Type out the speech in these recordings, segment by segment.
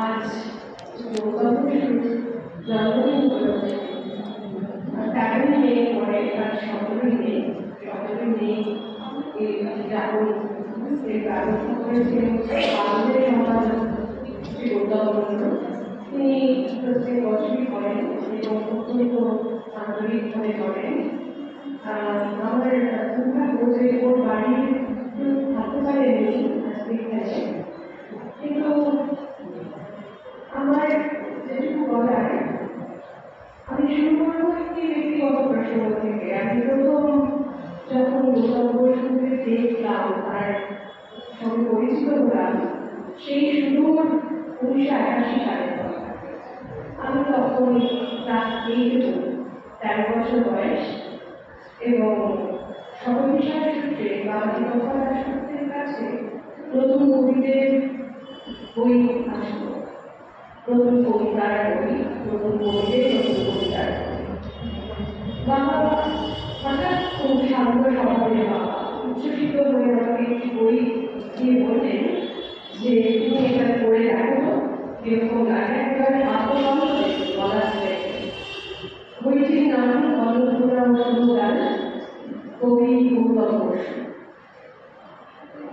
আজ দুর্গাপুরের জন্মদিন উপলক্ষে 13 মে পরে তার 17 মে এই জাগরণ ব্যবস্থা করেছেন বাংলাদেশ সমাজ দুর্গাপুর। তিনি প্রত্যেক বছরই করেন এবং অত্যন্ত আন্তরিকভাবে করেন। আমার দুর্ভাগ্য যে ওর বাড়ির থাকতে পারেনি আজকে এখানে, কিন্তু আমার যেটুকু বলার, আমি শুরু করবো একটি ব্যক্তিগত প্রসঙ্গ থেকে। আমি প্রথম যখন দুর্গাপুর শুনতে দেখলাম, তার সঙ্গে পরিচিত হলাম, সেই সুদূর 1981 সালের কথা। আমি তখন ক্লাস 13 বছর বয়স এবং সর্ববিষয় সূত্রে বা লেখকতার সূত্রের কাছে নতুন কবিদের বই আসত, নতুন কবিতার বই, নতুন কবিদের নতুন কবিতার বই। বাবা হঠাৎ খুব শান্ত স্বভাবের বাবা উচ্ছ্বসিত হয়ে আমাকে একটি বই দিয়ে বললেন যে তুমি এটা পড়ে রাখো, কিরকম লাগে একেবারে আত্মবন্ধ বলা যায়। বইটির নাম অন্নপূর্ণা ও শুভগান, কবি গৌতম বসু।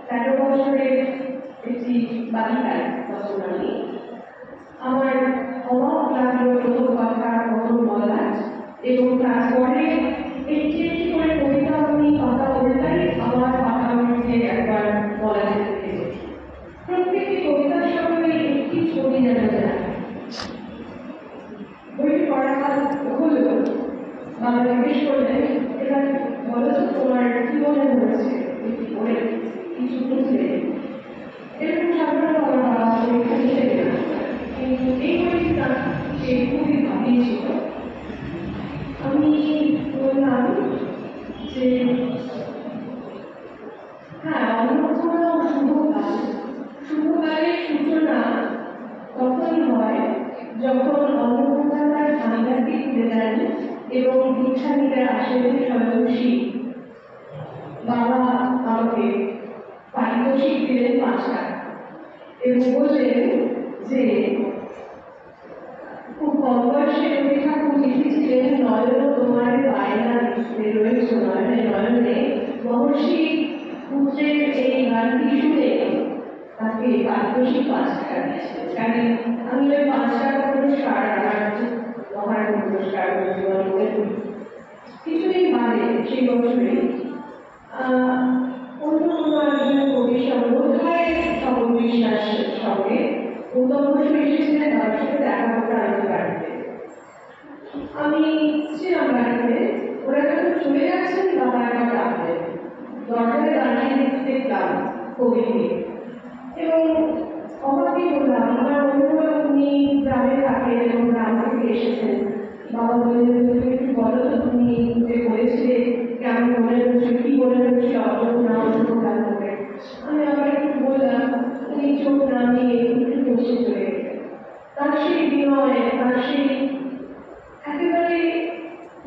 13 বছরের একটি বালিকার তখন আমি। আমার অবাক লাগলো প্রথম কথা, প্রথম বলা, এবং তারপরে একটি একটি করে কবিতা আমি কথা বলতাই আমার কথা মধ্যে একবার বলা যেতে। প্রত্যেকটি কবিতার সঙ্গে একটি ছবি যেন যায়। বইটি পড়া হলো, বাবা জিজ্ঞেস করলেন, এবার বলো তো তোমার কি মনে হয়েছে এটি পড়ে, কিছু বুঝলে? এরকম সাধারণ আমার বাবা পরীক্ষা দিতে গেল, কিন্তু এই বইটা সে খুবই ভাবিয়েছিল। আমি বললাম যে হ্যাঁ, অন্নপূর্ণা ও শুভকাল। শুভকালের সূচনা তখনই হয় যখন অন্নপূর্ণা তার ভান্ডারটি খুলে দেন এবং ভিক্ষা নিতে আসেন স্বয়ং শিব। বাবা আমাকে পারিতোষিক দিলেন 5 টাকা এবং বললেন যে খুব কম বয়সে রবি ঠাকুর লিখেছিলেন, নয়ন তোমার বায়না রয়েছে নয়নে নয়নে। মহর্ষি পুত্রের এই গানটি শুনে তাকে পারিতোষিক 5 টাকা দিয়েছিলেন। কারণ আমি ওই 5 টাকা পুরস্কার আমার মহান পুরস্কার জীবন মনে করি। কিছুদিন বাদে সেই বছরে অন্য কোনো একজন কবির সঙ্গে বোধহয় স্বপন বিশ্বাসের সঙ্গে গৌতম বসু এসেছিলেন তার সাথে দেখা করতে আনতে বাড়িতে। আমি ছিলাম বাড়িতে, ওরা যখন চলে যাচ্ছেন বাবা একবার ডাকলেন। দরজায় দাঁড়িয়ে দেখলাম কবিকে এবং অবাকই হলাম। আমার মনে হলো উনি গ্রামে থাকেন এবং গ্রাম থেকে এসেছেন। বাবা বললেন, তুমি একটু বলো তো তুমি যে বলেছিলে কেমন মনে হচ্ছে, কি মনে হচ্ছে অন্নপূর্ণা শুভকাল করে। আমি আবার একটু বললাম, উনি চোখ নামিয়ে একটু বসে চলে গেলেন। তার সেই বিনয়, তার সেই একেবারে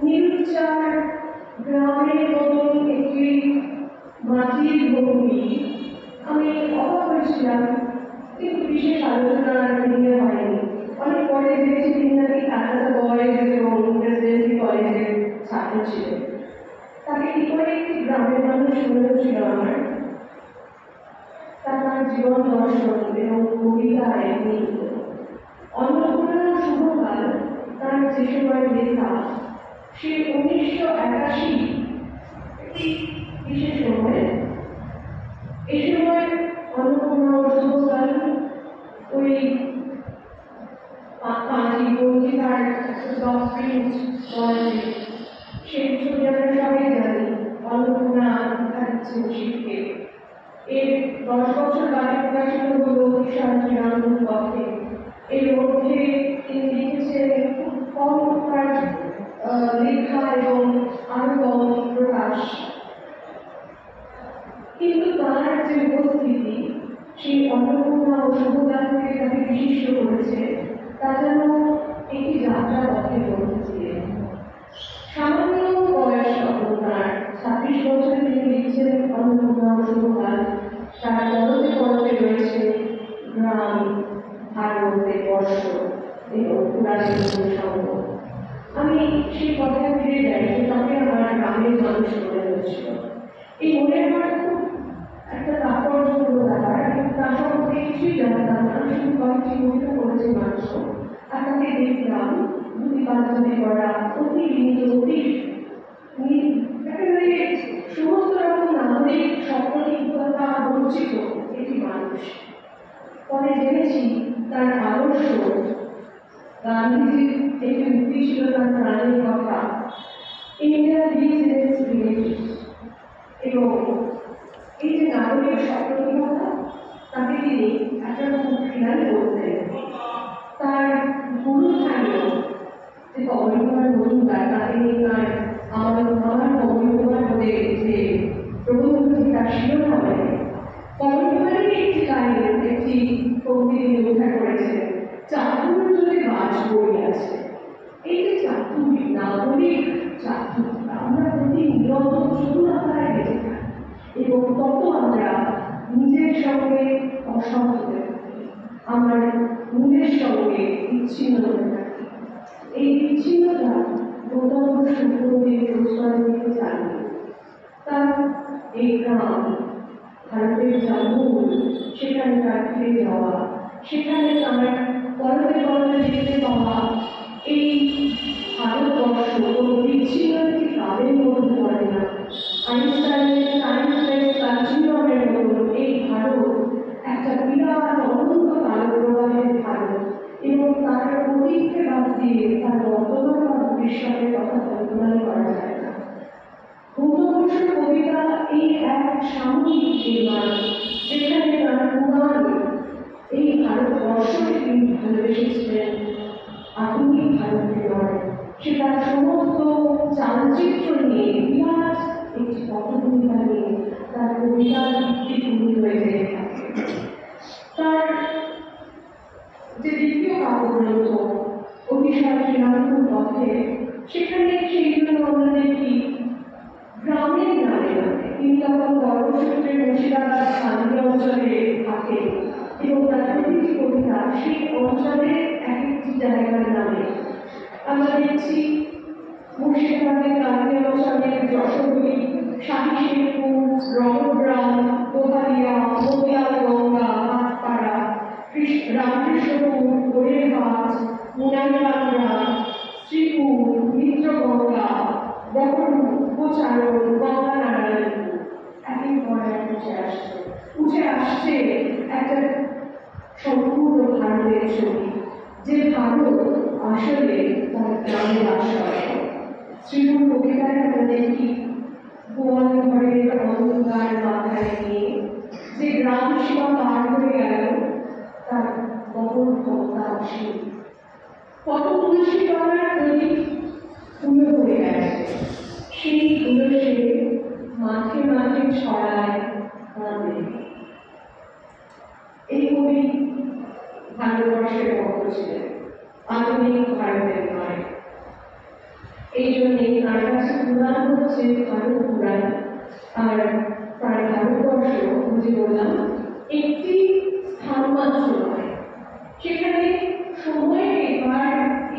নিরুচ্চার গ্রামের মতন একটি মাটির ভঙ্গি, আমি অবাক হয়েছিলাম। কিন্তু বিশেষ আলোচনার দিনে হয়নি। অনেক পরে দেখেছি তিনি নাকি কলকাতা বয়েজ এবং প্রেসিডেন্সি কলেজের ছাত্র ছিলেন। তাকে কি করে একটি গ্রামের মানুষ মনে হচ্ছিল আমার। তার জীবন দর্শন এবং কবিতায় অন্নপূর্ণা শুভকাল তার যে সময় লেখা, সে 1981 একটি বিশেষ সময়। এই সময় অন্নপূর্ণা শুভকাল ওই পাঁচটি পত্রিকার ডক্ট্রিন বয়সে সেই ছবি আমরা সবাই জানি। অন্নপূর্ণা দেখাচ্ছেন শিবকে। এর 10 বছর বাদে প্রকাশিত হল শান্তিরামপুর পথে। এর মধ্যে তিনি লিখেছেন খুব কম তার লেখা এবং আরো কম প্রকাশ, কিন্তু তার যে উপস্থিতি সেই অন্নপূর্ণা ও শুভকালকে তাকে বিশিষ্ট করেছে। তা যেন একটি যাত্রা পথে পৌঁছেছিলেন। সামান্য বয়স তখন তার 26 বছরে তিনি লিখছেন অন্নপূর্ণা ও শুভকাল। তার পরতে পরতে রয়েছে গ্রাম, আর বলতে বর্ষ এবং পুরাতন সঙ্গ। আমি সেই কথায় ফিরে যাই যে তাকে আমার গ্রামের মানুষ মনে হয়েছিল। এই মনে হওয়ার খুব একটা তাৎপর্যপূর্ণ ব্যাপার, কিন্তু তার সম্পর্কে কিছুই জানতাম না। শুধু কয়েকটি কবিতা করেছে মানুষ, আর তাকে দেখলাম দুটি পাঁচজনে করা অতি বিনীত, অতি একেবারে সমস্ত রকম নাগরিক স্বপ্নহীনতা বঞ্চিত একটি মানুষ। পরে জেনেছি তার আদর্শ, গান্ধীজির একটি উক্তি ছিল তার প্রাণের কথা, India lives in it's relatives. এবং এই যে নাগরিক স্বপ্নহীনতা, তাকে তিনি একটা খুব ঘৃণাই করতেন। তার গুরুস্থানীয় যে কমলকুমার মজুমদার, তাকে নিয়ে তার আমার কমলকুমার বলে যে প্রবন্ধটি তার শিরোনামে কমলকুমারের একটি কাহিনী, একটি পঙ্ক্তি তিনি উদ্ধার করেছিলেন, চাতুর যদি বাস বই আছে। এই যে চাতুর, নাগরিক চাতুর, আমরা প্রতি নিরন্তর চতুরতায় বেঁচে থাকি এবং তত আমরা নিজের সঙ্গে অসংখ্য হতে থাকি, আমার মূলের সঙ্গে বিচ্ছিন্ন হতে থাকি। এই বিচ্ছিন্নতা গৌতম শুক্রদেব প্রশ্রয় দিতে চাননি। তার এই গ্রাম, ভারতের জন্মভূমি, সেখানে তার ফিরে যাওয়া, সেখানে তার পরতে পরতে দেখতে পাওয়া এই ভারতবর্ষ কোনো বিচ্ছিন্ন একটি কালের মতো পড়ে না। আইনস্টাইনের সায়েন্সের কন্টিনিউমের মতো এই ভারত একটা বিরাট অনন্ত কালপ্রবাহের ভারত, এবং তার অতীতকে বাদ দিয়ে তার বর্তমান বা ভবিষ্যতের কথা কল্পনাই করা যায় না। গৌতম বসুর কবিতা এই এক সাময়িক নির্মাণ, যেখানে তার পুরাণ এই ভারতবর্ষকে তিনি ভালোবেসেছিলেন, আধুনিক ভারতকে নয়। সেটা সমস্ত চালচিত্র নিয়ে বিরাট একটি পটভূমিকা নিয়ে তার কবিতার ভিত্তিভূমি হয়ে যেতে থাকে। তার যে দ্বিতীয় কাব্যগ্রন্থ অতিশয় শ্রীরামপুর পথে, সেখানে সেই জন্য আমরা দেখি গ্রামের নামে নামে তিনি তখন গর্ভসূত্রে মুর্শিদাবাদ স্থানীয় অঞ্চলে থাকেন এবং তার প্রতিটি কবিতা সেই অঞ্চলের এক একটি জায়গার নামে। আমরা দেখছি মুর্শিদাবাদের স্থানীয় অঞ্চলের যশোরী, শাহীশেরপুর, রমগ্রাম, কোহালিয়া, মতিয়াল গঙ্গা, হাতপাড়া, রামকৃষ্ণপুর, গোড়েরহাট, মুনাইরামরা, শ্রীপুর, মিত্রগঙ্গা, বহরমপুর, উপচারণ, গঙ্গানারায়ণ, একের পর এক উঠে আসছে একটা সম্পূর্ণ ভারতের ছবি, যে ভারত আসলে তার গ্রামের আশ্রয়। শ্রীপুর কবিতায় আমরা দেখি গোয়াল ঘরের অন্ধকার মাথায় নিয়ে যে গ্রাম সীমা পার হয়ে গেল, তার বহন ক্ষমতা অসীম। কত তুলসী পাতার প্রদীপ তুলে পড়ে গেছে, সেই তুলসী মাঠে মাঠে ছড়ায় কাঁদে। এই কবি ভারতবর্ষের ভক্ত ছিলেন, আধুনিক ভারতের নয়। এই জন্যে তার কাছে পুরাণ হচ্ছে ভারত পুরাণ, আর তার ভারতবর্ষ বুঝে বললাম একটি স্থান মাত্র নয়। সেখানে সময়ের এবার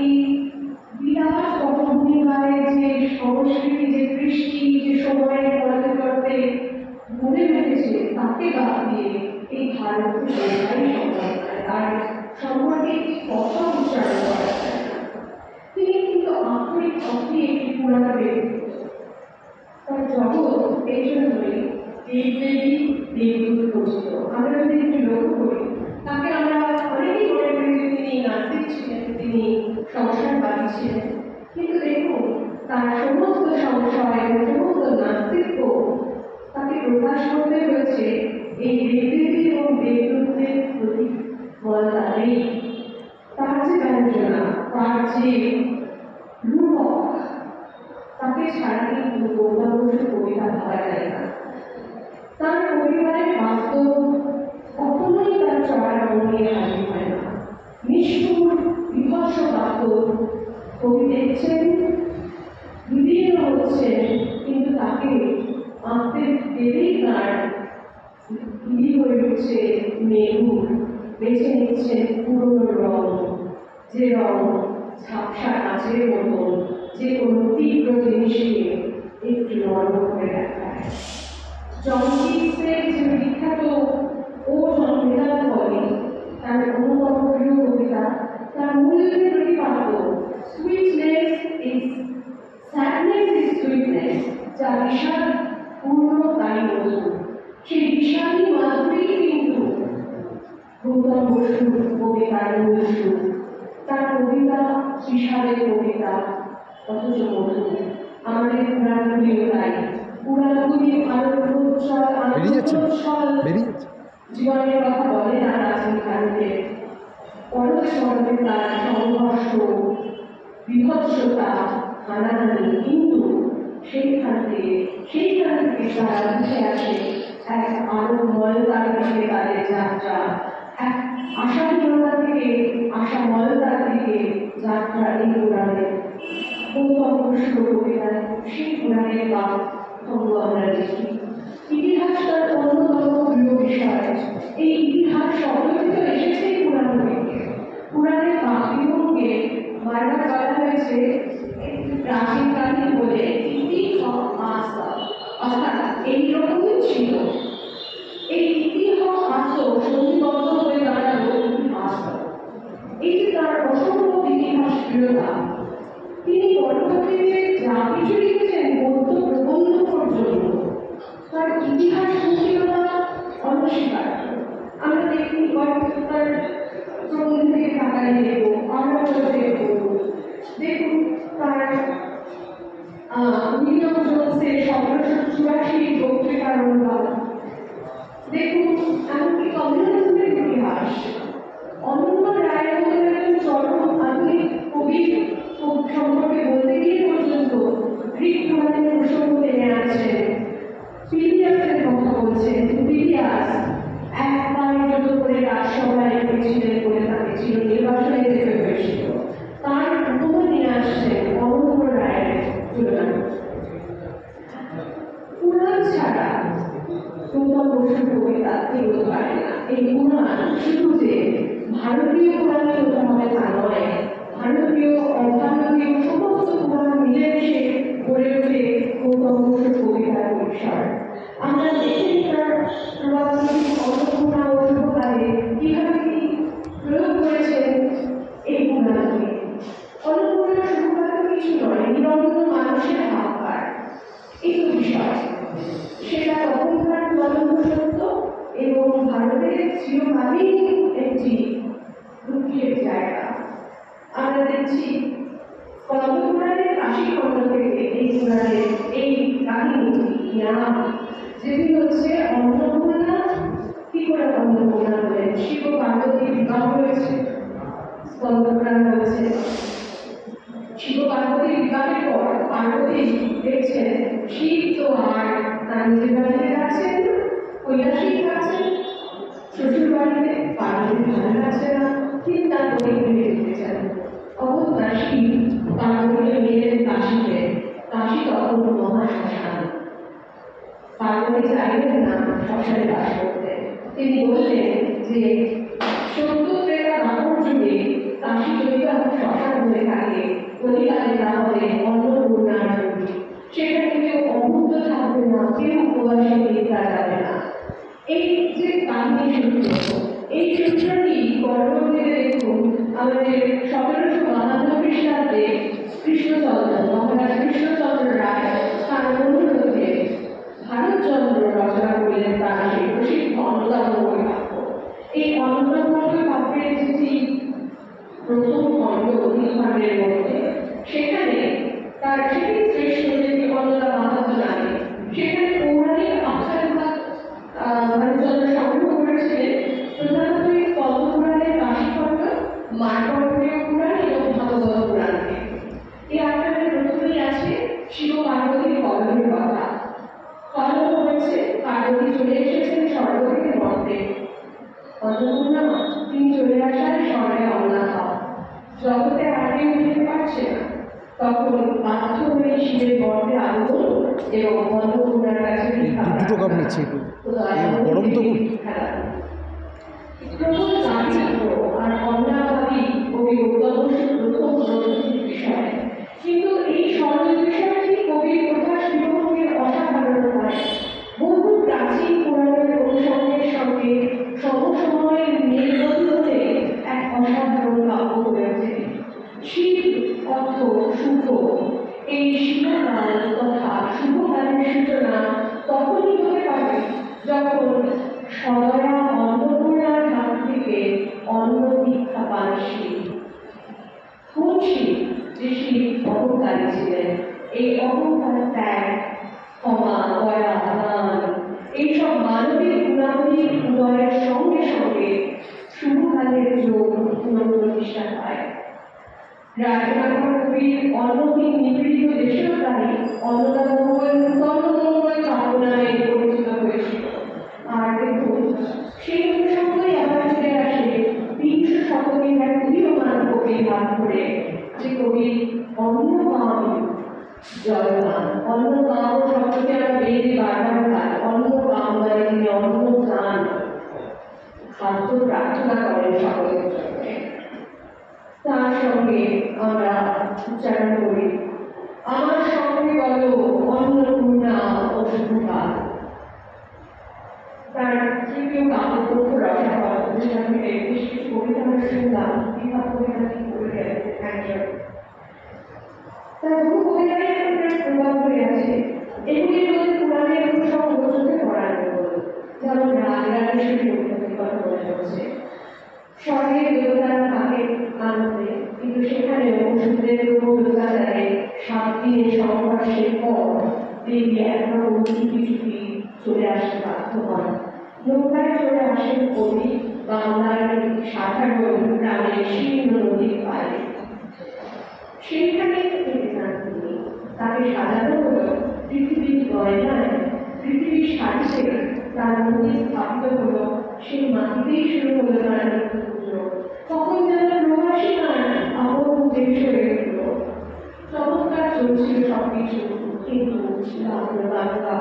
এই বিরাট পটভূমিকায় যে সংস্কৃতি, যে কৃষ্টি, যে সময়ের পড়াতে পড়াতে গড়ে উঠেছে, তাকে বাদ দিয়ে এই ভারতকে বোঝাই সম্ভব নয়, আর সম্পর্কে কথা উচ্চারণ করা যায় না। তিনি কিন্তু আক্ষরিক অর্থে একটি পুরাণ ব্যক্তিত্ব। তার জগৎ এই জন্যই দেবদেবী দেবদূত পূজিত। আমরা যদি একটু লক্ষ্য করি, তাকে আমরা অনেকেই মনে করি যে তিনি নাস্তিক ছিলেন, তিনি সংসারবাদী ছিলেন, কিন্তু দেখুন তার সমস্ত সংশয়, সমস্ত নাস্তিক্য তাকে প্রকাশ করতে হয়েছে এই দেবদেবী এবং দেবদূতদের প্রতি বলতারেই। তার যে ব্যঞ্জনা, তার যে রূপক, তাকে ছাড়া কিন্তু গৌতম বসুর কবিতা ভাবা যায় না। তার কবিতায় বাস্তব কখনোই তার চড়া রঙ নিয়ে হাজির হয় না। নিষ্ঠুর বিভৎস বাস্তব কবি দেখছেন, বিলীন হচ্ছেন, কিন্তু তাকে আঁকতে গেলেই তার বিলি হয়ে উঠছে মেঘ, বেছে নিচ্ছেন পুরনো রং, যে রং ঝাপসা কাচের মতো যে কোনো তীব্র জিনিসকে একটু নরম করে দেখায়। জন কিটসের যে বিখ্যাত ও জন্মেদার বলে তার অন্যতম প্রিয় কবিতা, তার মূল্যের প্রতিপাদ্য sweetness is sadness is sweetness, যা বিষাদ পূর্ণ তাই মধুর। সেই বিষাদী মাধুরী কিন্তু গৌতম বসুর কবিতার মূল সুর। তার কবিতা বিষাদের কবিতা, অথচ মধুর। আমাদের পুরাণগুলিও তাই, পুরাণগুলি আলোকোজ্জ্বল জীবনের কথা বলে না প্রাচীন ভারতে। পরস্পরের তার সংঘর্ষ, বিভৎসতা, হানাহানি, কিন্তু সেইখান থেকে তারা উঠে আসে এক আলোময়তার দিকে তাদের যাত্রা, এক আশাহীনতা থেকে আশাময়তার দিকে যাত্রা। এই পুরাণে গৌতম বসুর কবিতায় সেই পুরাণের বাক আমরা দেখি। ইতিহাস তার অন্যতম প্রিয় বিষয়। এই ইতিহাস শব্দটি তো এসেছে পুরাণ থেকে। পুরাণের বাক্যকে বারবার বলা হয়েছে প্রাচীন কাহিনী বলে ইতিহাস, অর্থাৎ এইরকমই ছিল। এই ইতিহাস সন্ধিবদ্ধ হয়ে দাঁড়ালো ইতিহাস। এই যে তার অসম্ভব ইতিহাস প্রিয়তা, তিনি পরবর্তীতে যা কিছু লিখেছেন বৌদ্ধ প্রবন্ধ পর্যন্ত, তার ইতিহাস গভীরতা অনস্বীকার্য। আমরা দেখি তার প্রবন্ধ থেকে তাকাই দেখব, আমরা দেখব, দেখুন তার উইলিয়াম জোন্সের 1784 পত্রিকার অনুবাদ, দেখুন এমনকি কমিউনিজমের ইতিহাস, অনন্ত রায়ের মতো একজন চরম আধুনিক কবি সম্পর্কে বলতে গিয়ে পর্যন্ত গ্রিক পুরাণের প্রসঙ্গ টেনে আনছেন। পিলিয়াসের কথা বলছেন। পিলিয়াস এক পায়ের জন্য করে রাজসভায় এসেছিলেন বলে তাকে ছিল নির্বাসনে যেতে হয়েছিল। তার উপমা নিয়ে আসছেন অনন্ত রায়ের তুলনা। পুরাণ ছাড়া গৌতম বসুর কবিতা এগোতে পারে না। এই পুরাণ শুধু যে ভারতীয় পুরাণে হতে হবে তা নয়, ভারতীয় অভারতীয় সমস্ত পুরাণ মিলেমিশে গড়ে ওঠে গৌতম বসুর কবিতার পরিসর। আমরা দেখি তার রাজনৈতিক অন্নপূর্ণা ও শুভকালে কিভাবে তিনি প্রয়োগ করেছেন এই পুরাণকে। অন্নপূর্ণা শুভকালে কিছু নয়, নিরন্তর মানুষের হাহাকার, এই তো বিষয়। সেটা তখনকার জ্বলন্ত সত্য এবং ভারতের চিরকালীন একটি দুঃখের জায়গা। আমরা দেখছি পদ্মপুরাণের 80 খণ্ড থেকে এই পুরাণের এই কাহিনীটি নাম, যেটি হচ্ছে অন্নপূর্ণা। কি করে অন্নপূর্ণা বলেন? শিব পার্বতীর বিবাহ হয়েছে, পদ্মপুরাণ বলেছে। শিব পার্বতীর বিবাহের পর পার্বতী দেখছেন শিব তো আর তার নিজের বাড়িতে আছেন, কৈলাসিক আছেন, শ্বশুর বাড়িতে পার্বতী ভালো লাগছে না, তিনি তার পরিবারে যেতে চান। অবস্থা শিব পার্বতীকে নিলেন কাশীতে। কাশী তখন মহাশ্মশান। পার্বতী চাইলেন না শ্মশানে বাস করতে। তিনি বললেন যে সত্যত্রেতা দাপর যুগে কাশী যদি এখন শ্মশান হয়ে থাকে, কলিকালে তাহলে অন্নপূর্ণার যুগ, সেখানে কেউ অভুক্ত থাকবে না, কেউ উপবাসে নিদ্রা যাবে না। এই যে কাহিনী সূত্র, এই সূত্রটি পরবর্তীতে দেখুন আমাদের 1752 খ্রিস্টাব্দে কৃষ্ণচন্দ্র, মহারাজ কৃষ্ণচন্দ্র রায় তার অনুরোধে ভারতচন্দ্র রচনা করলেন তার সেই প্রসিদ্ধ অন্নদামঙ্গল কাব্য। এই অন্নদামঙ্গল কাব্যের যেটি প্রথম খণ্ড নীলখণ্ডের মধ্যে, সেখানে তার সেটি শ্রেষ্ঠ যেটি অন্নদা মাহাত্ম্য নামে, সেখানে পৌরাণিক আখ্যানগুলো ভারতচন্দ্র সংগ্রহ করেছিলেন প্রধানত এই পদ্মপুরাণের 80 খণ্ড, মার্কণ্ডেয় পুরাণ এবং ভাগবত পুরাণকে। এই আখ্যানের প্রথমেই আছে শিব পার্বতীর কলহের কথা। কলহ হয়েছে, পার্বতী চলে এসেছেন স্বর্গ থেকে মর্তে। অন্নপূর্ণা তিনি চলে আসার স্বর্গে অন্নাথা, জগতে আর কেউ যেতে পারছে না। তখন বাধ্য হয়ে শিবের গর্ভে আগমন এবং অন্নপূর্ণার কাছে দুটো কাপ নিচ্ছি, গরম তো খুব। প্রবল দারিদ্র্য আর অন্যাভাবী কবি উদ্ভাবনের প্রথম প্রধান বিষয়। কিন্তু এই সরল বিষয়টি কবির প্রকাশ বিভাগের অসাধারণ হয়। বহু প্রাচীন পুরাণের অনুসঙ্গের সঙ্গে সমসময়ের মেলবন্ধ হয়ে এক অসাধারণ কাব্য হয়েছে। শিব অর্থ শুভ। এই শিবকাল তথা শুভকালের সূচনা তখনই হতে পারে যখন সদয়া অন্নপূর্ণার হাত থেকে অন্ন দীক্ষা পান শিব। কোন শিব? যে শিব অহংকারী ছিলেন। এই অহংকার ত্যাগ, ক্ষমা, দয়া, দান এইসব মানবিক গুণাবলী উদয়ের সঙ্গে সঙ্গে শুভকালের যোগ পুনঃপ্রতিষ্ঠা হয়। রাজনাথ কবির অন্নহীন নিপীড়িত দেশপ্রাণী অন্নদামঙ্গল কাব্য নামে পরিচিত হয়েছিল। আর দেখুন, সেই অনুসঙ্গই আবার ফিরে আসে বিংশ শতকের এক উদীয়মান কবির হাত ধরে, যে কবি অন্নগাম জয়গান। অন্নগাম শব্দকে আমরা বেদে বারবার পাই। অন্নগাম মানে তিনি অন্ন গান, খাদ্য প্রার্থনা করেন সকলের জন্য। তার সঙ্গে আমরা উচ্চারণ করি, আমার সঙ্গে বলো অন্নপূর্ণা ও শুভকাল। তার তৃতীয় কাব্যগ্রন্থ রসাবল, যেটা থেকে বেশ কিছু কবিতা আমরা শুনলাম, বিভাগ কবিতা কি করে একজন তার বহু কবিতাই আপনার প্রভাব হয়ে আছে। এগুলির মধ্যে পুরাণের অনুসঙ্গ চোখে পড়ার মতো, যেমন রাজরাজেশ্বরী কবিতার কথা মনে হচ্ছে। স্বর্গের দেবতারা থাকে আনন্দে, কিন্তু সেখানেও ওষুধের অত্যাচারে 7 দিনের সংঘর্ষের পর দেবী একরকম চুপি চুপি চলে আসতে বাধ্য হন। নৌকায় চলে আসেন কবি বাংলার সাধারণ গ্রামের শীর্ণ নদীর পাড়ে। সেইখানে থেকে যান তিনি। তাকে সাজানো হলো পৃথিবীর গয়নায়, পৃথিবীর সাথে তার মধ্যে স্থাপিত হলো। সেই মাটিতেই শুরু হলো তার নিত্য পুজো। তখন যেন প্রবাসী গান আপন দেশ হয়ে উঠল। চমৎকার চলছিল সবকিছু, কিন্তু ছিল আগ্রবার্তা।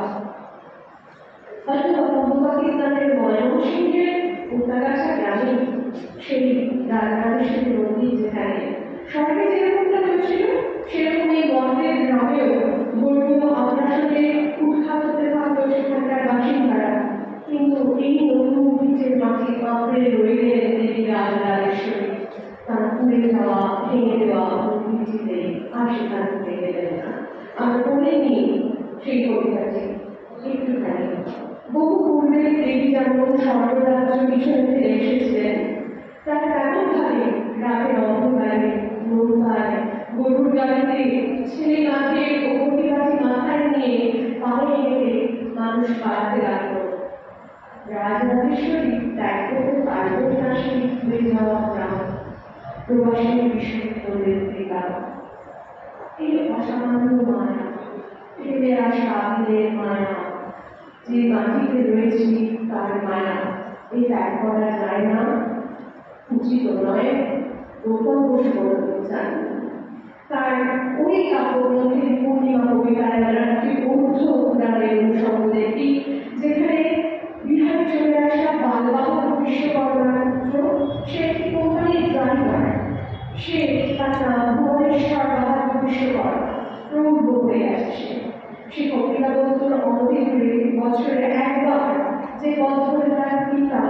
হয়তো পাকিস্তানের ময়মনসিংহের উত্তাগাছা গ্রামে সেই রাজরাজেশ্বরী মন্দির, যেখানে শহরে যেরকমটা হয়েছিল সেরকম এই বন্ধের গ্রামেও ধর্মীয় আগ্রাসনে উৎখাত হতে থাকতো সেখানকার বাসিন্দারা। কিন্তু এই নতুন বীজের মাটি কাঁপড়ে রইলেন দেবী রাজরাজেশ্বরী। তার পুড়ে যাওয়া, ভেঙে দেওয়া মন্দিরটিতে আর সেখান থেকে গেলেন না। আমরা পড়ে নিই সেই কবিতাটি একটুখানি। বহু পূর্বে দেবী যেমন স্বর্গরাজ্য পিছনে ফিরে এসেছিলেন, তার তেমনভাবে রাতের অন্ধকারে নৌকায় গরুর গাড়িতে ছেলে গাছে কবি গাছে মাথায় নিয়ে পায়ে হেঁটে মানুষ পাড়াতে লাগলো। রাজরাজেশ্বরী ত্যাগ করতে পারবেন না সেই ঘুরে যাওয়া গ্রাম, প্রবাসী বিশ্ববিদ্যালয়ের পিতা। এই অসামান্য মায়া, ফেলে আসা দিনের মায়া, যে মাটিতে রয়েছি তার মায়া, এই ত্যাগ করা যায় না, উচিত নয়। গৌতম ঘোষ বলেছেন তার ওই কাব্যগ্রন্থের পূর্ণিমা কবিতায় একটি ঊর্ধ্ব পুরাণের অনুসঙ্গ দেখি, যেখানে বিহারে চলে আসা বালবাহক বিশ্বকর্মার পুত্র, সে একটি কোম্পানির ড্রাইভার। সে তার নাম ভুবনেশ্বর বাহাদুর বিশ্বকর্মা, প্রৌঢ় হয়ে আসছে। সে কবিতাবন্ধুর অনধিক বছরে একবার যে পথ ধরে তার পিতা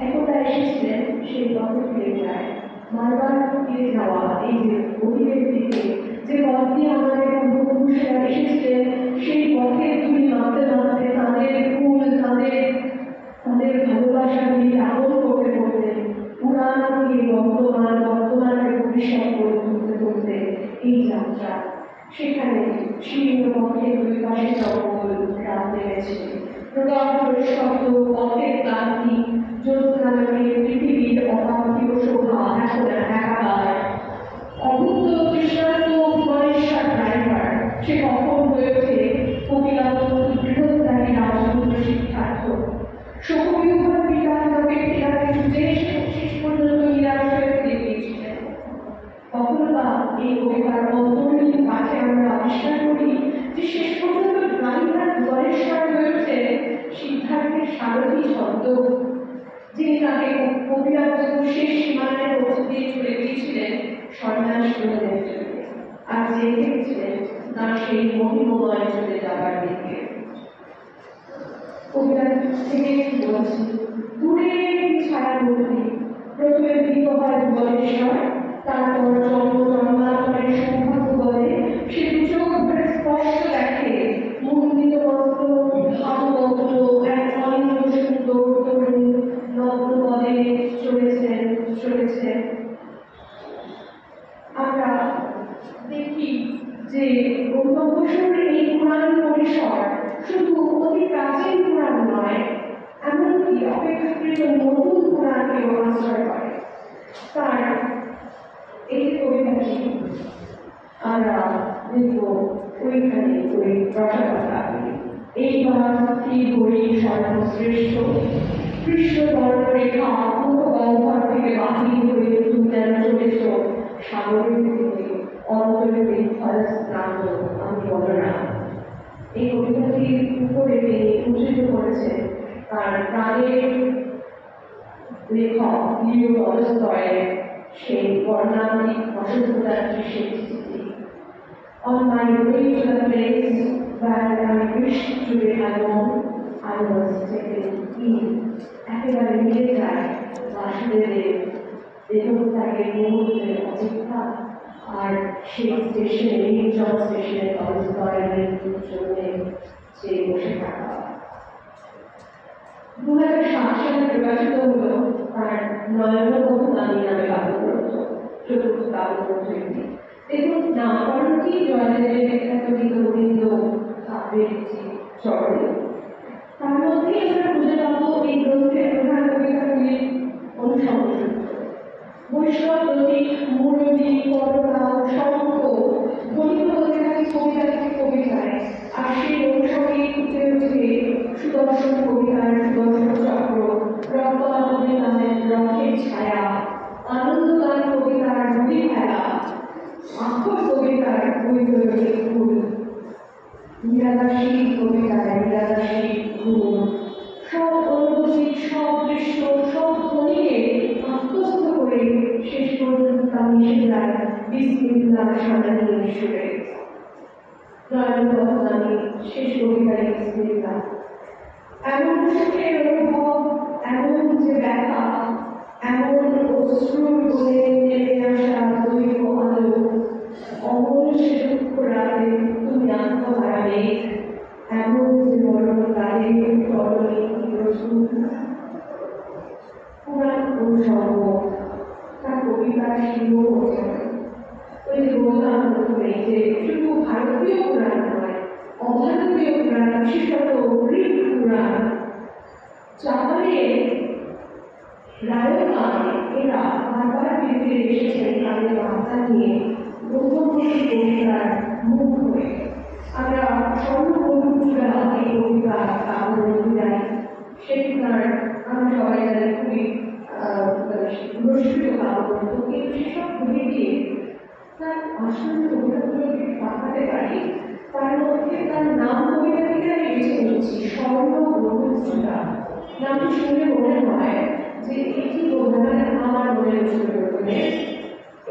একদা এসেছিলেন সেই পথে ফিরে যায়। বারবার ফিরে যাওয়া এই যে অতীতের দিকে যে পথ দিয়ে আমাদের পূর্বপুরুষেরা এসেছিলেন, সেই পথে তুমি নামতে নামতে তাদের ফুল, তাদের ভালোবাসাগুলি আপন করতে করতে পুরাণকে বর্তমান, বর্তমানকে ভবিষ্যৎ করে তুলতে তুলতে এই যাত্রা। সেখানে শীর্ণ পথের দুই পাশে জঙ্গল, রাত নেমেছে, প্রদর্শন শব্দ, পথের ক্লান্তি, জ্যোৎস্নালোকে পৃথিবীর অপার্থিব শোভা এখন একাকার। অভুক্ত দৃষ্টান্ত ভুবনেশ্বর ড্রাইভার, সে কখন হয়েছে কপিলাবন্ধু বৃহত্তারী রাজপুত্র শিক্ষার্থ। শোকবিহ্বল পিতা লোকের ঠেলাতে ছুটে শেষ পর্যন্ত নিরাশ হয়ে ফিরে গিয়েছিলেন। কখনো বা এই কবিতার অন্তর্নিহিত পাঠে আমরা আবিষ্কার করি যে শেষ পর্যন্ত ড্রাইভার ভুবনেশ্বর হয়েছে সিদ্ধার্থের সারথী ছন্দ, যিনি তাকে কবিতা শেষ সীমানায় পৌঁছে দিয়ে চলে গিয়েছিলেন সন্ন্যাস গ্রহণের জন্য, আর যে থেকেছিলেন তার সেই মহিমময় চলে যাবার দিকে। কবিতা থেকে বলছি, দূরে ছায়া মূর্তি প্রথমে ভীত হয় ভুবনেশ্বর, তারপর জন্মান্তরের সৌভাগ্য বলে সে দুচোখ ভরে স্পষ্ট দেখে মুন্ডিত বস্ত্র হাতবস্ত্র এক অনিন্দ সুন্দর তরুণী নগ্ন পদে চলেছেন। আমরা দেখি যে গৌতম বসুর এই পুরাণ পরিসর শুধু অতি প্রাচীন পুরাণ নয়, এমনকি অপেক্ষাকৃত নতুন পুরাণকেও আশ্রয় করে। তার এই কবিতাটি আমরা দেখব ওইখানে ওই রসাকথা। এইবার কি বই সর্বশ্রেষ্ঠ কৃষ্ণবর্ণ রেখা মুখ গহ্বর থেকে বাহির হয়ে তুমি যেন চলেছ সাগরের দিকে অন্তরে বিধ্বস্ত স্নাত আমি বলরাম। এই কবিতাটির উপরে তিনি উদ্ধৃত করেছেন তার প্রাণের লেখক লিও টলস্টয়ের সেই বর্ণান্তিক অসুস্থতার দৃশ্যের চিঠি। On my way to the place where I wished to be alone, I was taken in. একেবারে মিলে যায় বাসুদেবের দেহত্যাগের মুহূর্তের অপেক্ষা আর সেই স্টেশনে নির্জন স্টেশনে টলস্টয়ের জন্য যে বসে থাকা। 2007 সালে প্রকাশিত হলো তার নয়নবধূ নামী নামে কাব্যগ্রন্থ, চতুর্থ কাব্যগ্রন্থ এটি। দেখুন নামকরণটি জয়দেবের বিখ্যাত গীতগোবিন্দ কাব্যের চরণে। তার মধ্যেই আমরা খুঁজে পাবো এই গ্রন্থের প্রধান কবিতাগুলির অনুসংযুক্ত বৈষ্ণব প্রতীক, মুরলী, করোনা, শঙ্খ ধ্বনিত হতে থাকে কবিতা থেকে কবিতায়, আর সেই অনুসঙ্গে ফুটে ওঠে সুদর্শন কবিতার সুদর্শন চক্র, রক্তমাধবী নামের রথের ছায়া, আনন্দগান কবিতার নদী খেলা, আক্ষর কবিতার বৈদ্যুতিক ফুল, নিরাদাসী কবিতায় নিরাদাসী গুণ, সব অনুভূতি, সব দৃশ্য, সব ধ্বনিকে আত্মস্থ করে শেষ পর্যন্ত তা মিশে যায় বিসমিল্লাহ সাজানি সুরে। নয়নবধূ নামী শেষ কবিতায় বিসমিল্লাহ। এমন সুখের অনুভব, এমন যে ব্যথা, এমন অশ্রুর বলে নেমে আসা দৈব আলো, অমল সে দুঃখ রাতে তুমি আত্মহারাবে, এমন যে মরণ কালে করণী রসুল। পুরাণ অনুসর্গ তার কবিতার শিল্প ওই যে বললাম প্রথমে যে শুধু ভারতীয় পুরাণ নয়, অভারতীয় পুরাণ, বিশেষত গ্রিক পুরাণ, জাপানের রায়কান এরা বারবার ফিরে এসেছেন তাদের বার্তা নিয়ে গৌতম বসুর কবিতার মুখ হয়ে। আমরা সর্ববন্ধুরা এই কবিতা কাব্যগ্রন্থ জানি, সেখানে আমরা সবাই জানি খুবই পুরস্কৃত কাব্যগ্রন্থ, কিন্তু সেসব ভুলে গিয়ে তার আসল কবিতাগুলোকে পাঠাতে পারি। তার মধ্যে তার নাম কবিতা থেকে আমি বেছে নিচ্ছি স্বর্ণবন্ধুরা। নামটি শুনে মনে হয় যে এটি বোধহয় আমার মনে প্রথমে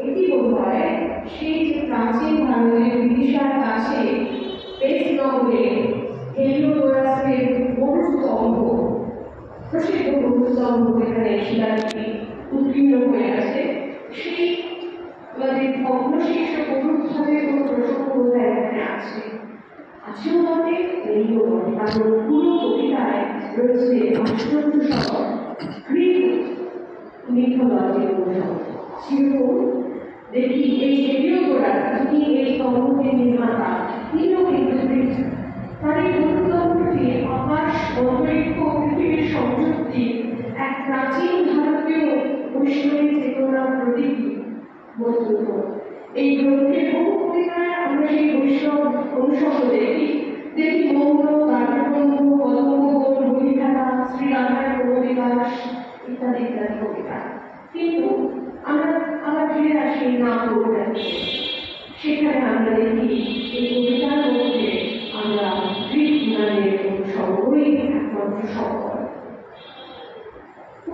এটি বোধ হয় সেই যে প্রাচীন ভারতের বিদিশার কাছে পেসনগরে হেলিওডোরাসের গরুস্তম্ভ, প্রসিদ্ধ গরুস্তম্ভ যেখানে শিলালিপি উৎকীর্ণ হয়ে আছে, সেই ভগ্নশিষ্ট গরুত্থানের কোনো প্রসঙ্গ বোধহয় এখানে আছেও বটে, নেইও বটে, কারণ পুরো কবিতায় রয়েছে আশ্চর্য সকল গ্রিক মিথোলজির অনুসরণ। সেরকম দেখি এই হেলিওডোরাস, যিনি এই স্তম্ভটির নির্মাতা, তিনিও কিন্তু গ্রিক। তার এই গরুস্তম্ভটি আকাশ, অন্তরিক্ষ, পৃথিবীর সংযুক্তি এক প্রাচীন ভারতীয় বৈষ্ণবী চেতনার প্রতীক বস্তুত। এই গ্রন্থের বহু কবিতায় আমরা সেই বৈষ্ণব অনুসর্গ দেখি মৌন, কাব্যবন্ধু, পদঙ্গ, রবিধারা, শ্রীরাধার ক্রমবিকাশ ইত্যাদি ইত্যাদি কবিতা। কিন্তু আমরা আবার ফিরে আসি নাম কবিতাতে, সেখানে আমরা দেখি এই কবিতার মধ্যে আমরা গ্রিক পুরাণের অনুসর্গই একমাত্র সম্পদ।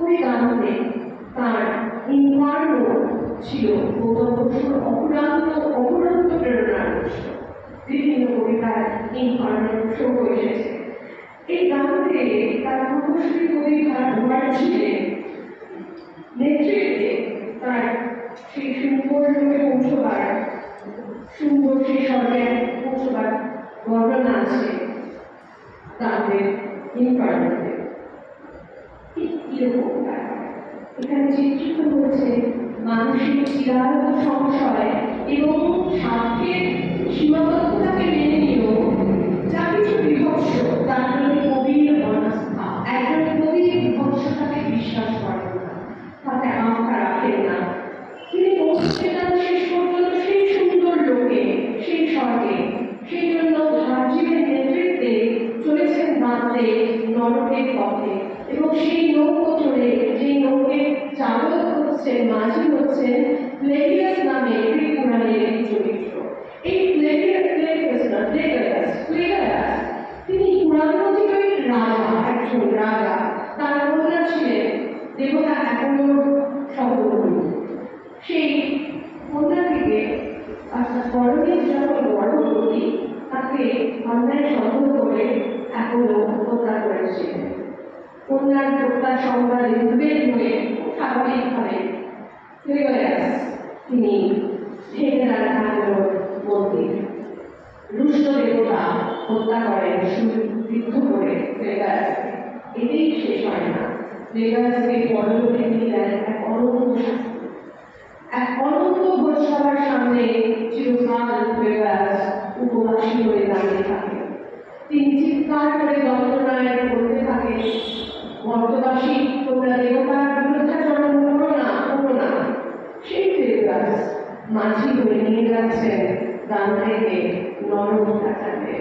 ওই গানতে তার ইনফার্নো ছিল গৌতম বসুর অপূরন্ত প্রেরণার উৎস। বিভিন্ন কবিতার ইনফার্নো শো এসেছে। এই গানতে তার পূর্বশ্রী কবি ভারত ছিলেন নেতৃত্বে তার সেই সুন্দর রূপে পৌঁছবার, সুন্দর সেই স্বর্গে পৌঁছবার বর্ণনা আছে তাদের ইনফার্নোতে। এখানে চিত্রিত হয়েছে মানুষের চিরায়ত সংশয় এবং স্বার্থের সীমাবদ্ধতাকে মেনে নিয়েও যা কিছু বিভৎস তার প্রতি কবির অনাস্থা। একজন কবি বিভৎসতাকে বিশ্বাস করেন না, তাতে আস্থা রাখেন না। তিনি পৌঁছেছেন শেষ পর্যন্ত সেই সুন্দর লোকে, সেই স্বর্গে। সেই জন্য ভার্জিলের নেতৃত্বে চলেছেন দান্তে নরকের পথে, এবং সেই নৌকো চড়ে, যে নৌকের চালক হচ্ছেন, মাঝি হচ্ছেন প্লেগিয়াস নামে গ্রিক পুরাণের একটি চরিত্র। এই প্লেগিয়াস তিনি পুরাণমতিকই রাজা, একজন রাজা। তার কন্যা ছিলেন দেবতা অ্যাপোলোর সহধর্মী। সেই কন্যাটিকে পরমের যখন গর্ভবতী, তাকে অন্যায় সন্দেহ করে অ্যাপোলো হত্যা করেছিলেন। কন্যার হত্যা সংবাদে উদ্বেগ হয়ে স্বাভাবিকভাবে তিনি ভেঙে দেন অ্যাপোলোর মন্দির। রুষ্ট দেবতা হত্যা করেন বিদ্ধ করে ফেগাসকে। এতেই শেষ হয় না, ফেগাসকে পরলোকে নিয়ে দেন এক অনন্ত শাস্তি। এক অনন্ত ভোজসভার সামনে চিরকাল ফেগাস উপবাসী হয়ে দাঁড়িয়ে থাকে। তিনি চিৎকার করে যন্ত্রণায় বলতে থাকে, মর্তবাসী তোমরা দেবতার বিরুদ্ধাচরণ করো না, করো না। সেই ফেগাস মাঝি হয়ে নিয়ে যাচ্ছেন দান্তেকে নরক কাটাতে।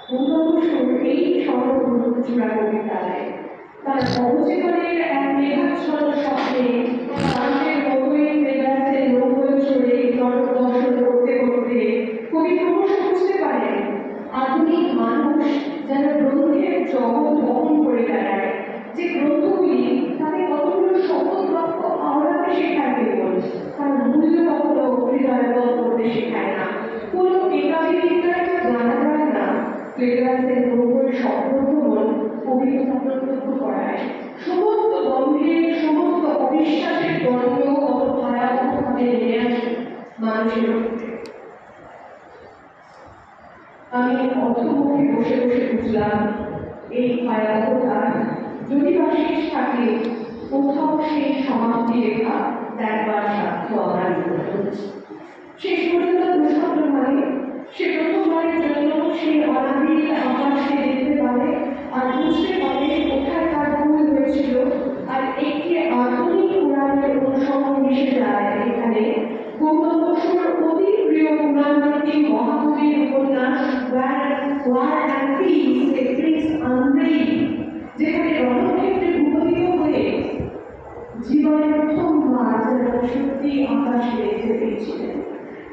গৌতম বসুর এই চূড়া কবিতায় তার অবচেতনের এক মেঘাচ্ছন্ন স্বপ্নে দান্তের মতোই ফেগাসের নৌকোয় চড়ে নরক দর্শন করতে করতে কবি ক্রমশ বুঝতে পারেন আধুনিক মানুষ যেন গ্রন্থের জগৎ বহন করে বেড়ায়, যে গ্রন্থগুলি তাকে কতগুলো শপথ বাক্য আওড়াতে শেখায়, কেবল তার মূল্য কখনো হৃদয়বদ্ধ করতে শেখায় না। কোনো একাধিকার জানা যায় না। ফেগাসের নৌকোর স্বপ্নভ্রমণ অভিজ্ঞতা প্রত্যক্ষ করায় সমস্ত গম্ভীর, সমস্ত অবিশ্বাসের দ্বন্দ্ব কত ভয়াবহভাবে নেমে আসে মানুষের মধ্যে। আমি অধমুখে বসে বসে বুঝলাম এই ভয়াবহতা যদি বা শেষ থাকে, কোথাও সেই সমাপ্তি রেখা দেখবার সাধ্য আমার হচ্ছে। শেষ পর্যন্ত দুঃস্বপ্ন মানে সে প্রথমবারের জন্য সেই অনাবিল আকাশকে দেখতে পারে আর বুঝতে পারে কোথায় তার ভুল হয়েছিল। আর একটি আধুনিক পুরাণের অনুসরণ মিশে যায় এখানে গৌতম বসুর অতি প্রিয় পুরাণটি মহাকবির উপন্যাস ওয়ার অ্যান্ড পিস, যেখানে রণক্ষেত্রে ভূপতিত হয়ে জীবনের প্রথমবার যেন সত্যি আকাশে দেখতে পেয়েছিলেন।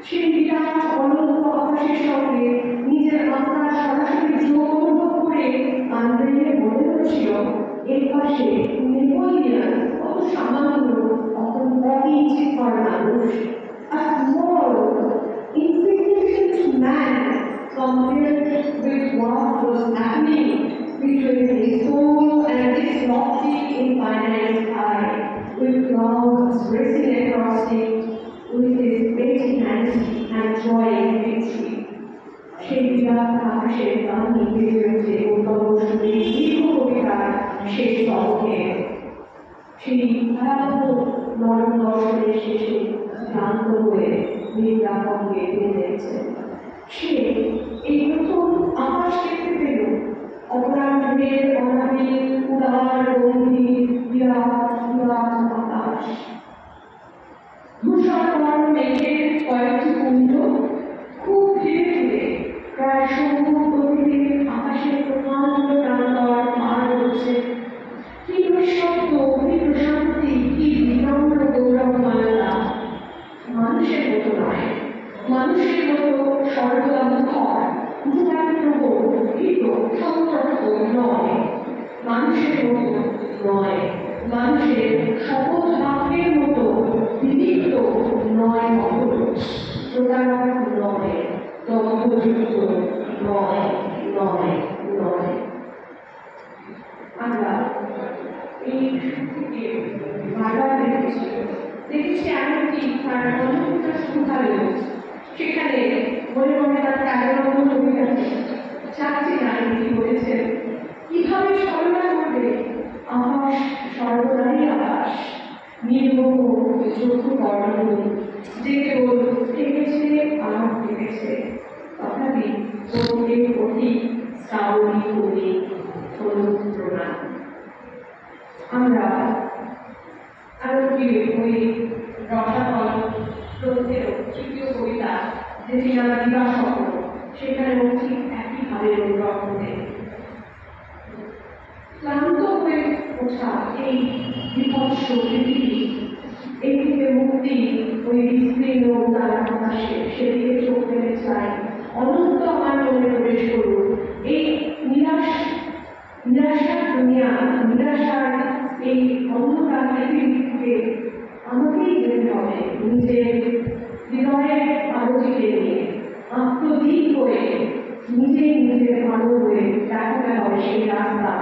সেই বিরাট অনন্ত আকাশের সঙ্গে নিজের আত্মার সরাসরি যোগ অনুভব করে আন্দ্রেয়ের মনে হচ্ছিল এর পাশে নেপোলিয়ন কত সামান্য, কত অকিঞ্চিতকর মানুষ, a small insignificant man compared with what was happening between his soul and its lofty infinite sky, with clouds racing across it, with his great hands and joy in victory. সেই বিরাট আকাশের গান নিতে হয়েছে গৌতম বসুর দীর্ঘ কবিতার শেষ অংশে। সেই ভয়াবহ নরম দর্শনের শেষে ক্লান্ত হয়ে নির্যাতনকে বেঁধেছে। সে এই প্রথম আকাশ দেখতে পেল, অপরাধের অনাবিল উদার গম্ভীর বিরাট বিরাট আকাশ। ধূসর মেঘের কয়েকটি কুণ্ড খুব ধীরে ধীরে প্রায় সমুদ্র গতিতে আকাশের প্রকাণ্ড প্রান্তর পার হচ্ছে। কি নিঃশব্দ, কি প্রশান্তি, কি বিনম্র গৌরবময়তা! মানুষের মতো নয়, মানুষের মতো সর্বদা মুখর, ভূতাগ্রহ, ভীত, সতর্ক নয়, মানুষের মতো নয়। মানুষের শপথ বাক্যের মতো বিবিধ নয় মহল, প্রতারক নয়, দম্ভযুক্ত নয়, নয়, নয়। আমরা এই থেকে বারবার দেখেছি এমনকি তার অন্নপূর্ণা শুরুকালেও সেখানে মনে মনে তার কারারম্ভ ছবি আছে। চাচ্ছি না তিনি বলেছেন কিভাবে সরলা করবে আকাশ, সর্বদাই আকাশ, নির্মম চক্ষু কর্ণ, যে কেবল থেকেছে আর থেকেছে, তথাপি প্রতি প্রতি শ্রাবণী কবি প্রণাম। আমরা এমনকি ওই রসাতল গ্রন্থের তৃতীয় কবিতা যেটি আমরা বিবাহ সেখানে ঠিক একইভাবে অনুভব করে ক্লান্ত হয়ে ওঠা এই বিভৎস পৃথিবী, এই থেকে মুক্তি ওই বিস্তীর্ণ তার আকাশে সেদিকে চোখ ফেলে চাই, অনন্ত আমার মনে প্রবেশ করুন। এই নিরাশার দুনিয়া, নিরাশার এই অন্ধকার পৃথিবীকে আমাকেই যেতে হবে নিজের হৃদয়ের আলোচিতে নিয়ে, আত্মদীপ হয়ে নিজেই নিজের ভালো হয়ে দেখাতে হবে সেই রাস্তা।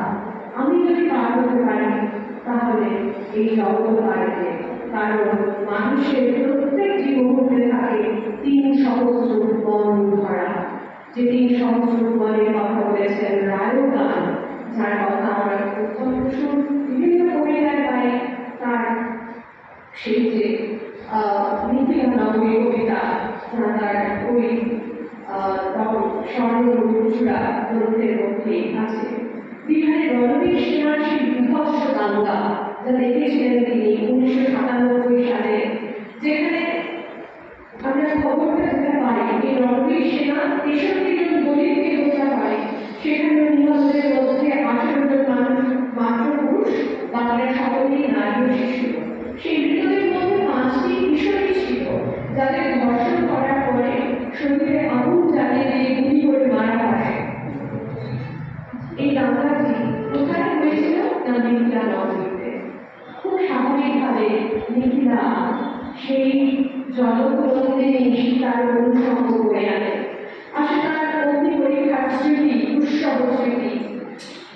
আমি যদি পার হতে পারি তাহলে এই জগৎ পারবে, কারণ মানুষের প্রত্যেকটি মুহূর্তে থাকে ৩ সহস্র বন ধরা, যে ৩ সহস্র বনের কথা বলেছেন রায়ও গান, যার কথা আমরা বিভিন্ন কবিতায় পাই। তার সেই যে মিথিলা নগরী কবিতা, তার ওই স্বর্ণচূড়া গ্রন্থের মধ্যে আছে। বিহারের রণবীর সেনার সেই বিভৎস দাঙ্গা যা দেখেছিলেন তিনি 1997 সালে, যেখানে আমরা খবরটা যেতে পারি এই রণবীর সেনা 63 জন দলিতকে হত্যা করে। সেখানে নিহতদের মধ্যে 18 জন মানুষ মাত্র পুরুষ, বাকিরা সকলেই নারী ও শিশু। সেই মৃতদের মধ্যে 5টি কিশোরী ছিল, যাদের ধর্ষণ করার পরে শরীরে আগুন জ্বালিয়ে দিয়ে গুলি করে মারা হয়। এই দাঙ্গাটি কোথায় হয়েছিল? না মিথিলা নগরীতে। খুব স্বাভাবিকভাবে মিথিলা সেই জনপ্রতিনিধি তার অনুসঙ্গ করে আনে। আসলে তার অগ্নি পরীক্ষার স্মৃতি, উৎসব স্মৃতি,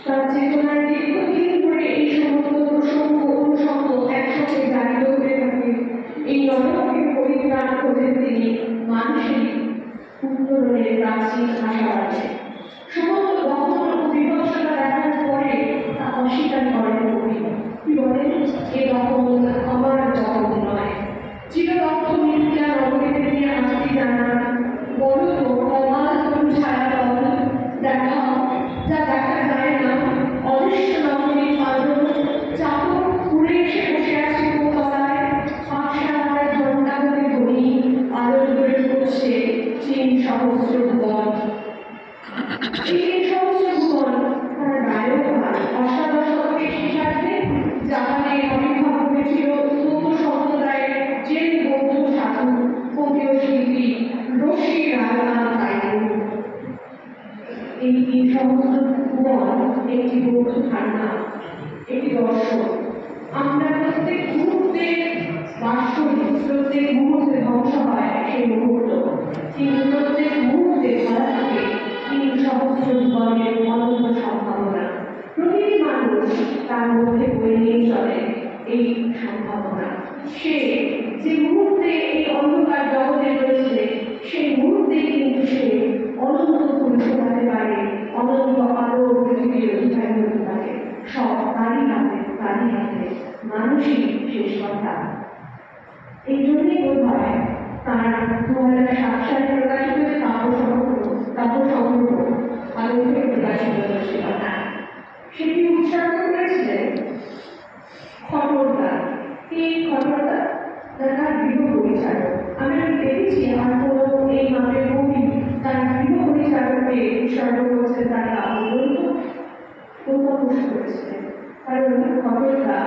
তার চেতনার দীর্ঘদিন ধরে এই সমস্ত প্রসঙ্গ অনুসঙ্গ একসাথে জারিত হয়ে থাকে। এই নরকে পরিত্রাণ খোঁজেন তিনি মানুষের উত্তরণের প্রাচীন আশা আছে। সমস্ত দখল ও বিভৎসতা দেখার পরে তা অস্বীকার করেন কবি। কি বলেন? এ দখল আমার দখল নয়। চিরদগ্ধ মিথিলা নগরীতে নিয়ে আসতে জানান বড় অবাধ ছায়াতল দেখা, যা দেখা যায় না। অদৃশ্য নগরী আলো চাপড় উড়ে এসে বসে আছে কোতলায়, পাঠশালার ঘন্টা ধরে ধরি আলো ধরে পড়ছে ৩ সহস্র ভুবন। এই ৩ সহস্র ভুবন তার রায়কার অষ্টাদশ শতকের শেষার্ধে জাপানে আবির্ভাব হয়েছিল বৌদ্ধ সম্প্রদায়ের জেন বৌদ্ধ সাধু বৌদ্ধ শিল্পী রশি রায়কান তাইপুর। এই ৩ সহস্র ভুবন একটি বৌদ্ধ ধারণা, একটি দর্শন। আমরা প্রত্যেক মুহূর্তে বাস্তবিক, প্রত্যেক মুহূর্তে ধ্বংস হয় সেই মুহূর্ত, কিন্তু প্রত্যেক মুহূর্তে ধরা থাকে ৩ সহস্র জীবনের অনন্ত সম্ভাবনা। প্রতিটি মানুষ তার মধ্যে বয়ে নিয়ে চলে এই সম্ভাবনা। সে যে মুহূর্তে এই অন্ধকার জগতে রয়েছে সেই মুহূর্তে কিন্তু সে অনন্ত ফুল ফোটাতে পারে, অনন্ত আলো পৃথিবীর অধিকারী হতে পারে। সব তারই হাতে, তারই হাতে, মানুষই শেষ কথা। এই জন্যই বোধ হয় তার 2007 সালে প্রকাশিত যে কাব্যসংগ্রহ আলোকে প্রকাশিত হয়েছিল, সেটি উৎসর্গ করেছিলেন খটরদা। এই খটরদা তার গৃহ পরিচালক। আমি দেখেছি আর কোনো এই নামের কবি তার গৃহ পরিচালককে উৎসর্গ করেছেন তার কাব্যগ্রন্থ প্রকাশ করেছিলেন। কারণ খটরদা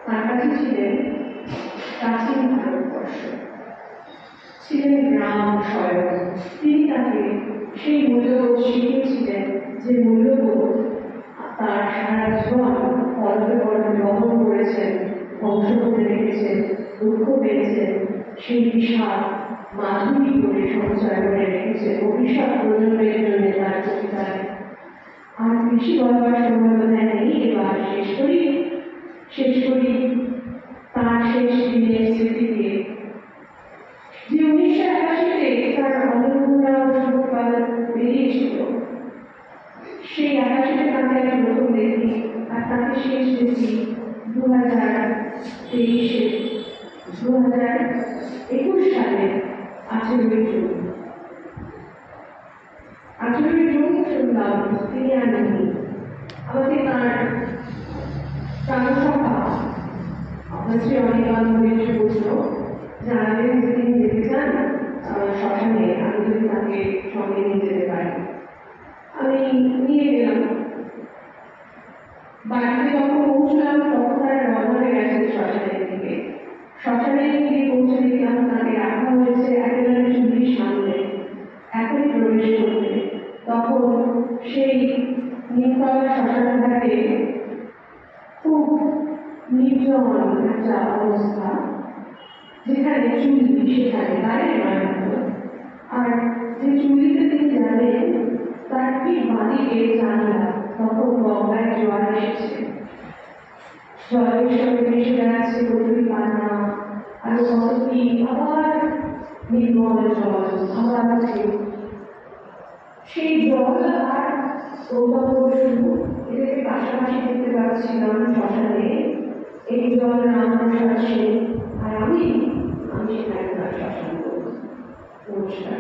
তার কাছে ছিলেন প্রাচীন ভারতবর্ষ, ছিলেন গ্রাম স্বয়ং। তিনি তাকে সেই মূল্যবোধ শিখিয়েছিলেন যে মূল্যবোধ তার সারা জীবন পদকে পদকে বহন করেছেন, ধ্বংস করতে রেখেছেন, দুঃখ পেয়েছেন, সেই বিষাদ মাধুরী করে সঞ্চয় করে রেখেছেন ভবিষ্যৎ প্রজন্মের জন্য তার কবিতায়। আর বেশি বলবার সময় বোধহয় নেই, এবার শেষ করি তার শেষ দিনের স্মৃতি দিয়ে। যে 1981-তে তার অনন্যা সংবাদ বেরিয়েছিল, সেই 81-তে তাকে আমি প্রথম দেখি, আর তাকে শেষ দেখি 2021 সালে 18 জুন। 18 জুন শুনলাম তিনি আর নেই। আমাকে তার প্রাণসভা আপনার শ্রী অনেক বান্ধবী এসে বলল, জানালেন যে তিনি যেতে চান শ্মশানে, আমি যদি তাকে সঙ্গে নিয়ে যেতে পারি। আমি নিয়ে গেলাম। বাড়িতে যখন পৌঁছলাম তখন তারা রওনা হয়ে গেছে শ্মশানের দিকে। শ্মশানে গিয়ে পৌঁছে দেখলাম তাকে রাখা হয়েছে একেবারে চুরির সামনে, এখনই প্রবেশ করতে। তখন সেই নিমতলা শ্মশানঘাটে খুব নির্জন একটা অবস্থা, যেখানে চুলি সেখানে বাইরে নয়। আর যে চুলিতে তিনি যাবেন তার ঠিক বাড়িতে জানলা, তখন গঙ্গায় জোয়ার এসেছে, জলের সঙ্গে মিশে যাচ্ছে গভীর কান্না, আর কত কি আবার নির্মল জল, আবার সেই জল আর গৌতম বসু এদেরকে পাশাপাশি দেখতে পাচ্ছিলাম শ্মশানে। এই জল রামপ্রসাদ সেন আর আমি সেখানে শ্মশান। নমস্কার।